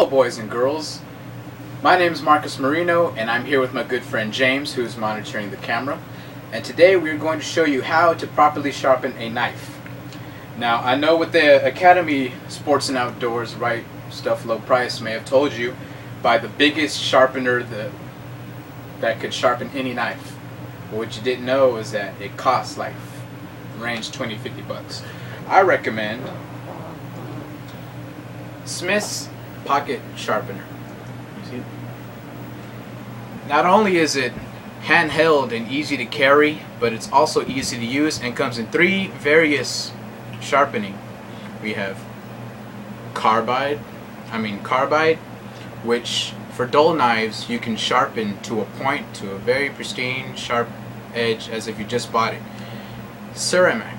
Hello boys and girls, my name is Marcus Moreno and I'm here with my good friend James, who is monitoring the camera, and today we're going to show you how to properly sharpen a knife. Now I know what the Academy Sports and Outdoors Right Stuff Low Price may have told you, by the biggest sharpener that could sharpen any knife. But what you didn't know is that it costs like range 20-50 bucks. I recommend Smith's pocket sharpener. You see it? Not only is it handheld and easy to carry, but it's also easy to use and comes in three various sharpening. We have carbide, which for dull knives you can sharpen to a point, to a very pristine sharp edge as if you just bought it. Ceramic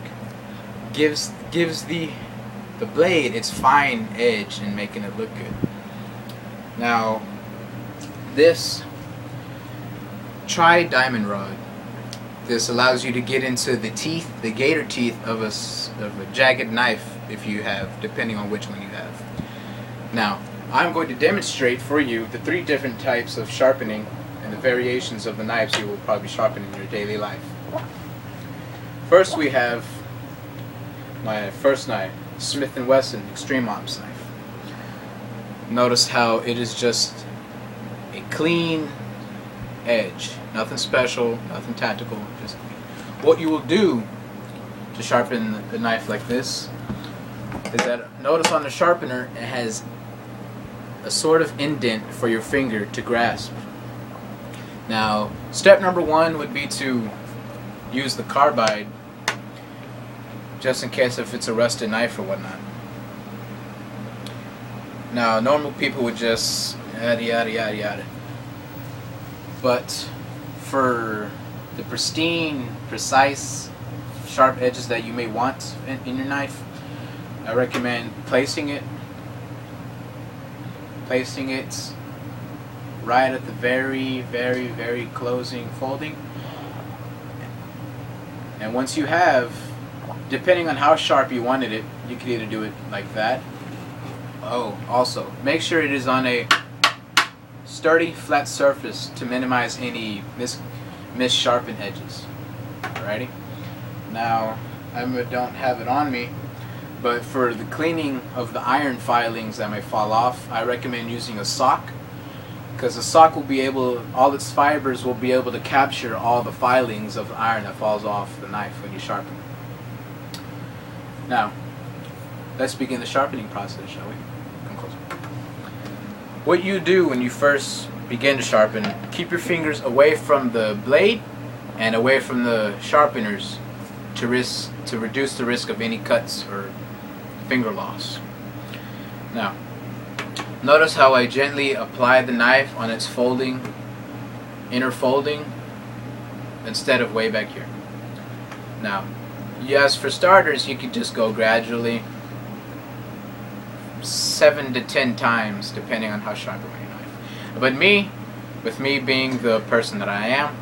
gives the blade its fine edge and making it look good. Now this tri-diamond rod, this allows you to get into the teeth, the gator teeth of a jagged knife, if you have, depending on which one you have. Now I'm going to demonstrate for you the three different types of sharpening and the variations of the knives you will probably sharpen in your daily life. First we have my first knife, Smith & Wesson Extreme Ops knife. Notice how it is just a clean edge, nothing special, nothing tactical, just what you will do to sharpen the knife like this is that, notice on the sharpener it has a sort of indent for your finger to grasp. Now step number one would be to use the carbide, just in case if it's a rusted knife or whatnot. Now normal people would just yada yada yada yada, but for the pristine, precise, sharp edges that you may want in your knife, I recommend placing it right at the very closing folding. And once you have, depending on how sharp you wanted it, you could either do it like that. Oh, also make sure it is on a sturdy, flat surface to minimize any mis-sharpened edges. Alrighty. Now I don't have it on me, but for the cleaning of the iron filings that may fall off, I recommend using a sock, because the sock will be able, all its fibers will be able to capture all the filings of the iron that falls off the knife when you sharpen it. Now let's begin the sharpening process, shall we? Come closer. What you do when you first begin to sharpen, keep your fingers away from the blade and away from the sharpeners to reduce the risk of any cuts or finger loss. Now notice how I gently apply the knife on its folding, inner folding, instead of way back here. Now yes, for starters you could just go gradually 7 to 10 times depending on how sharp you want your knife. But with me being the person that I am,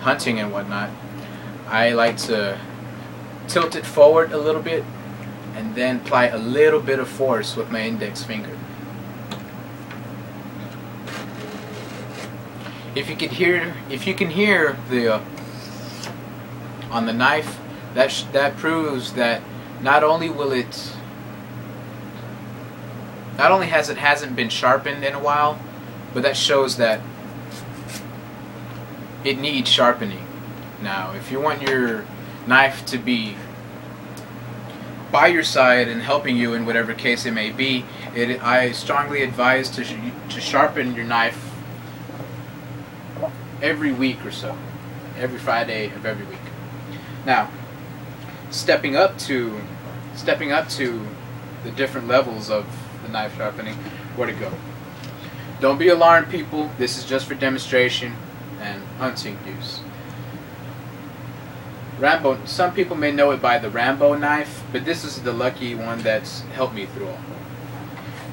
hunting and whatnot, I like to tilt it forward a little bit and then apply a little bit of force with my index finger. If you can hear the on the knife, that proves that not only hasn't been sharpened in a while, but that shows that it needs sharpening. Now if you want your knife to be by your side and helping you in whatever case it may be, I strongly advise to sharpen your knife every week or so, every Friday of every week. Now stepping up to the different levels of the knife sharpening, where to go. Don't be alarmed, people, this is just for demonstration and hunting use. Rambo, some people may know it by the Rambo knife, but this is the lucky one that's helped me through all.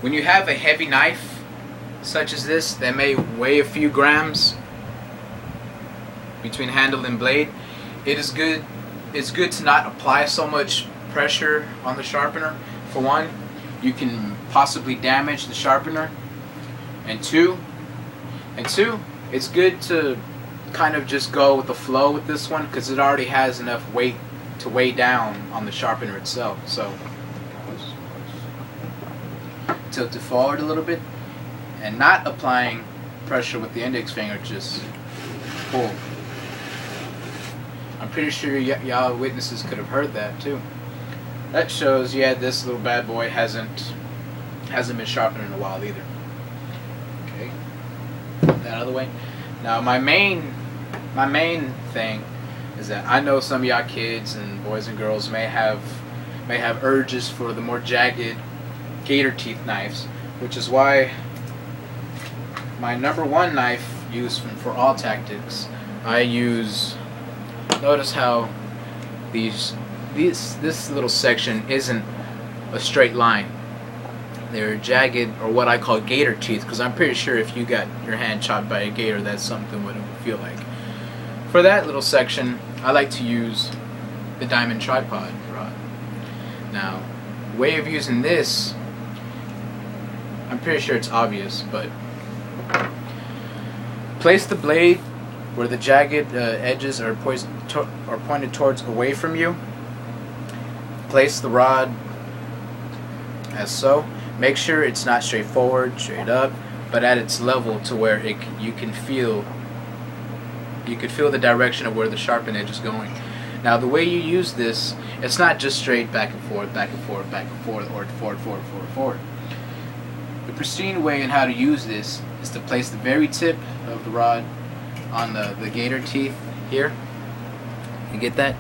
When you have a heavy knife such as this that may weigh a few grams between handle and blade, it's good to not apply so much pressure on the sharpener. For one, you can possibly damage the sharpener And two, it's good to kind of just go with the flow with this one because it already has enough weight to weigh down on the sharpener itself. So tilt it forward a little bit and not applying pressure with the index finger, just pull. I'm pretty sure y'all witnesses could have heard that too. That shows, yeah, this little bad boy hasn't been sharpened in a while either. Okay, that out of the way. Now my main thing is that I know some of y'all kids and boys and girls may have urges for the more jagged gator teeth knives, which is why my #1 knife used for all tactics, I use. Notice how this little section isn't a straight line. They're jagged, or what I call gator teeth, because I'm pretty sure if you got your hand chopped by a gator, that's something what it would feel like. For that little section, I like to use the diamond tripod rod. Now, way of using this, I'm pretty sure it's obvious, but place the blade where the jagged edges are pointed towards away from you. Place the rod as so. Make sure it's not straight forward, straight up, but at its level to where you could feel the direction of where the sharpened edge is going. Now the way you use this, it's not just straight back and forth, back and forth, back and forth, or forward. The pristine way in how to use this is to place the very tip of the rod on the gator teeth here. You get that?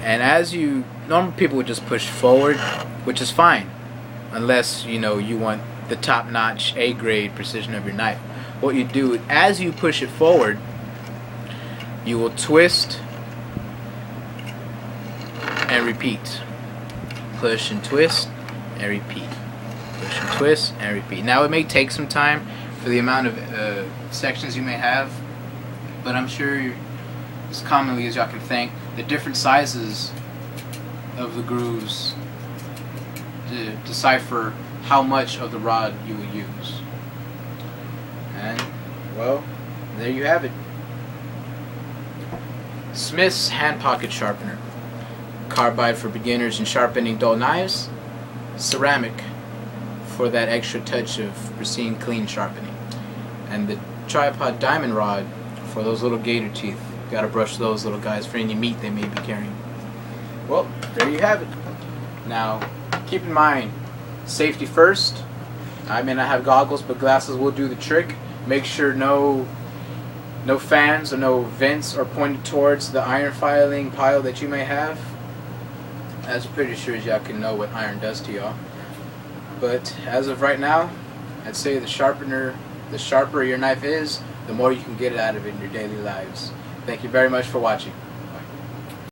And as normal people would just push forward, which is fine, unless you want the top-notch A-grade precision of your knife. What you do, as you push it forward, you will twist and repeat. Push and twist and repeat. Push and twist and repeat. Now it may take some time for the amount of sections you may have, but I'm sure as commonly as y'all can think, the different sizes of the grooves to decipher how much of the rod you will use. And, well, there you have it. Smith's Hand Pocket Sharpener. Carbide for beginners in sharpening dull knives. Ceramic for that extra touch of pristine, clean sharpening. And the tripod diamond rod for those little gator teeth. Gotta brush those little guys for any meat they may be carrying. Well, there you have it. Now, keep in mind, safety first. I may not have goggles, but glasses will do the trick. Make sure no fans or no vents are pointed towards the iron filing pile that you may have. As pretty sure as y'all can know what iron does to y'all. But as of right now, I'd say the sharper your knife is, the more you can get out of it in your daily lives. Thank you very much for watching.